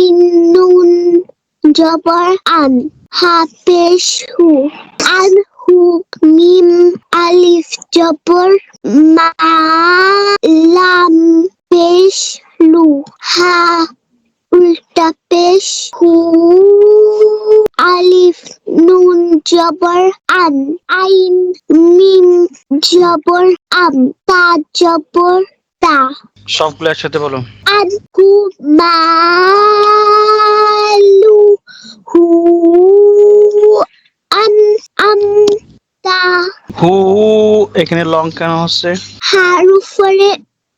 আইন নুন জবর আন হা পেশ হু আন হু মিম আলিফ জবর মা লাম পেশ লু হা উল্টা পেশ হু আলিফ নুন জবর আন আইন মিম জবর আম তা জবর তা সবগুলো একসাথে বলো। আনকু মালু হু আন আম তা হু এখানে লং কেন হচ্ছে? হার উপরে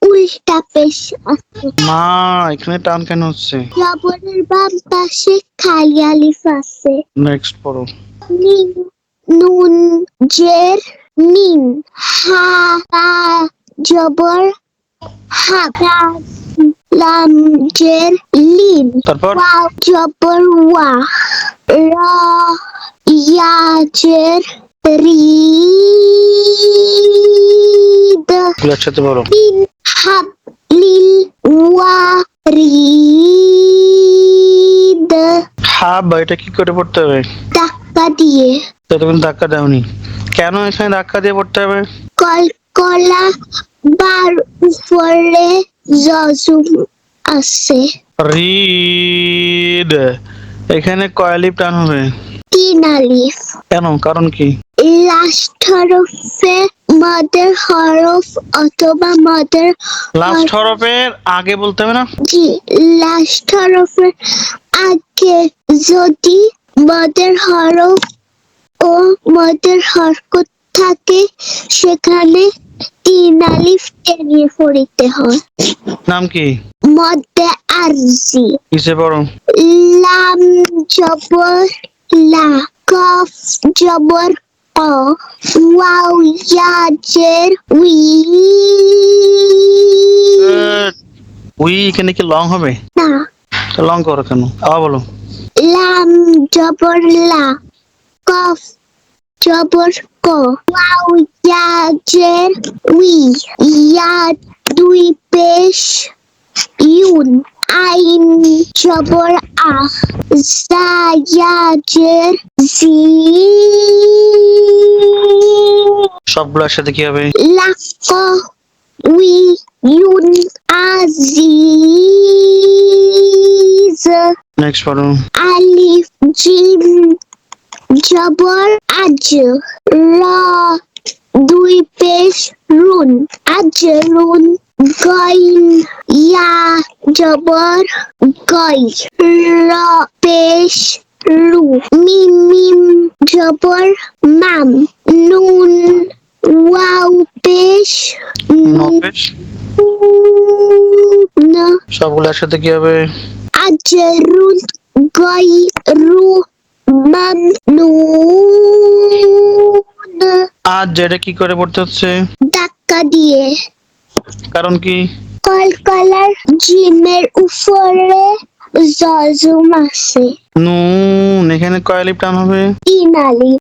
উল্টা পেশ আছে। মা এখানে টান কেন হচ্ছে? জবরের বাম পাশে খালি আলিফ আছে। নেক্সট পড়ো। নিন নুন জের নিন হা তা জবর হা তা লাম জের লিন তারপর ওয়াও জবর ওয়া রা ইয়া জের রিদ গুলো একসাথে বলো। লিন হাব লিল ওয়া রিদ হাব এটা কি করে পড়তে হবে? ধাক্কা দিয়ে তো তুমি ধাক্কা দাওনি কেন? এখানে ধাক্কা দিয়ে পড়তে হবে। কলকলা বার উপরে জজুম আছে। রিড এখানে কয়ালিপ টান হবে। তিন আলিফ কেন? কারণ কি? লাস্ট হরফে মদের হরফ অথবা মদের লাস্ট হরফের আগে বলতে হবে না? জি লাস্ট হরফের আগে যদি মদের হরফ ও মদের হরকত থাকে সেখানে তিন আলিফ টেনে পড়িতে হয়। নাম কি? মধ্যে আরজি কিসে পড়ো? লাম জবর লা কফ জবর ক ওয়াও ইয়া জের উই উই এখানে কি লং হবে? না লং করো কেন? আবার বলো। লাম জবর লা কফ জবর ক ওয়াও ইয়া জের উই ইয়া দুই পেশ ইউন আইন জবর আহ জা ইয়া জের জি সবগুলো একসাথে কি হবে? লাক উই ইউন আজিজ নেক্সট পড়ো। আলিফ জিম জবর আজ রা দুই পেশ রুন আজরুন গইন ইয়া জবর গই রা পেশ রু মিম মিম জবর মাম নুন ওয়াও পেশ নপেশ না সবগুলো একসাথে কি হবে? আজরুন গই রু মাম নুন আজ যেটা কি করে পড়তে হচ্ছে? ধাক্কা দিয়ে কারণ কি? কলকলার জিমের উপরে জজুম আছে। নুন এখানে কয়ালিপ টান হবে। তিন আলিফ